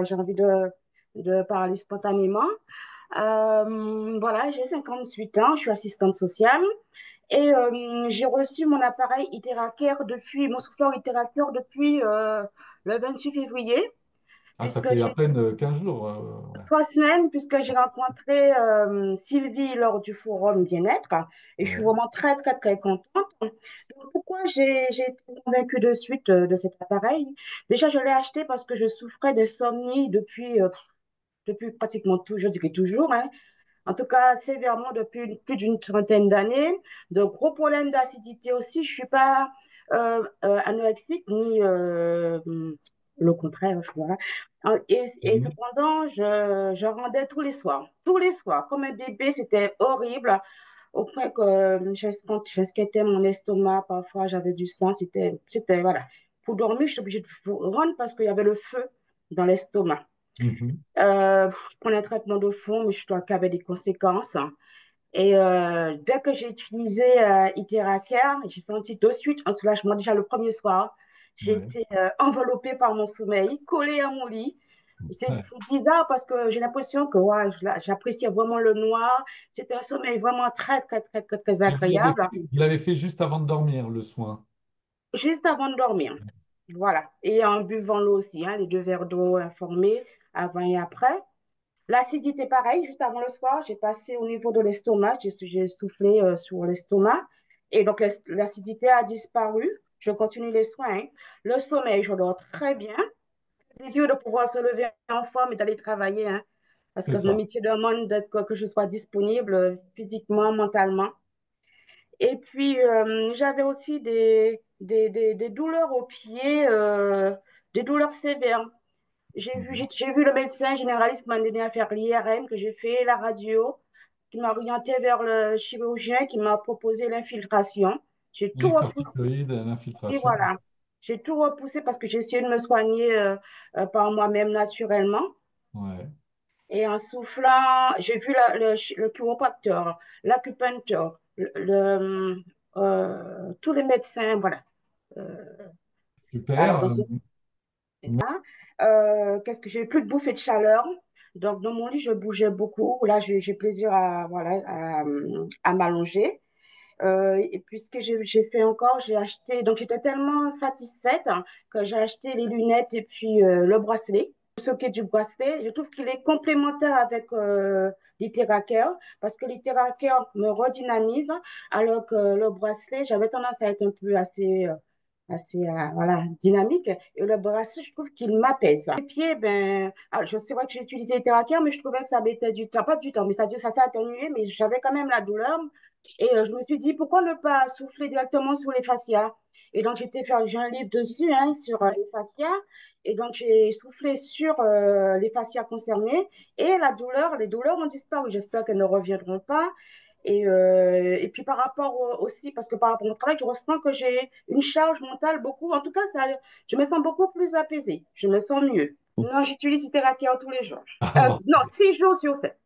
J'ai envie de parler spontanément. Voilà, j'ai 58 ans, je suis assistante sociale et j'ai reçu mon appareil Itéracare depuis, mon souffleur Itéracare depuis le 28 février, Ah, ça puisque fait à j'ai peine 15 jours. Ouais. 3 semaines, puisque j'ai rencontré Sylvie lors du forum bien-être et je suis Ouais. vraiment très, très, très contente. Donc, pourquoi j'ai été convaincue de suite de cet appareil? Déjà, je l'ai acheté parce que je souffrais d'insomnie depuis pratiquement tout, je dirais toujours, hein. En tout cas, sévèrement depuis plus d'une trentaine d'années. De gros problèmes d'acidité aussi. Je suis pas anorexique ni le contraire. Voilà. Et Mhm. cependant, je rendais tous les soirs. Tous les soirs. Comme un bébé, c'était horrible. Au point que quand j'esquintais mon estomac, parfois j'avais du sang. Voilà. Pour dormir, je suis obligée de rendre parce qu'il y avait le feu dans l'estomac. Mhm. Je prenais un traitement de fond, mais je dois qu'il y avait des conséquences. Et dès que j'ai utilisé Itéracare, j'ai senti de suite un soulagement. Déjà le premier soir, j'ai Ouais. été enveloppée par mon sommeil, collée à mon lit. Ouais. C'est bizarre parce que j'ai l'impression que ouais, j'appréciais vraiment le noir. C'était un sommeil vraiment très, très, très, très, très Et agréable, vous l'avez fait juste avant de dormir, le soin. juste avant de dormir. Voilà. Et en buvant l'eau aussi, hein, les 2 verres d'eau informés avant et après. L'acidité, pareil, juste avant le soir, j'ai passé au niveau de l'estomac, j'ai soufflé sur l'estomac et donc l'acidité a disparu. Je continue les soins, hein. Le sommeil, je dors très bien. Plaisir de pouvoir se lever en forme et d'aller travailler, hein, parce C'est que le ça. métier demande que je sois disponible physiquement, mentalement. Et puis, j'avais aussi des douleurs aux pieds, des douleurs sévères. Mhm. J'ai vu le médecin généraliste qui m'a donné à faire l'IRM, que j'ai fait la radio, qui m'a orienté vers le chirurgien, qui m'a proposé l'infiltration. J'ai tout Les repoussé. corticoïdes, Et l'infiltration. voilà. J'ai tout repoussé parce que j'ai essayé de me soigner par moi-même naturellement. Ouais. Et en soufflant, j'ai vu le chiropracteur, l'acupuncteur, tous les médecins, voilà. Euh, alors, Super. donc, qu'est-ce que j'ai plus de bouffées de chaleur. Donc, dans mon lit, je bougeais beaucoup. Là, j'ai plaisir voilà, à m'allonger. Et puis, ce que j'ai fait encore, j'ai acheté. Donc, j'étais tellement satisfaite hein, que j'ai acheté les lunettes et puis le bracelet. Ce qui est du bracelet, je trouve qu'il est complémentaire avec l'Itéracare parce que l'Itéracare me redynamise alors que le bracelet, j'avais tendance à être un peu assez voilà, dynamique. Et le bracelet, je trouve qu'il m'apaise. Les pieds, ben, je sais pas que j'ai utilisé Terracare, mais je trouvais que ça mettait du temps, pas du temps, mais c'est-à-dire que ça s'est atténué, mais j'avais quand même la douleur. Et je me suis dit, pourquoi ne pas souffler directement sur les fascias? Et donc, j'ai un livre dessus, hein, sur les fascias. Et donc, j'ai soufflé sur les fascias concernés et les douleurs ont disparu. J'espère qu'elles ne reviendront pas. Et puis par rapport aussi, parce que par rapport au travail, je ressens que j'ai une charge mentale beaucoup, en tout cas, ça, je me sens beaucoup plus apaisée, je me sens mieux. Non, j'utilise Thérapia tous les jours. Ah, Non, 6 jours sur 7.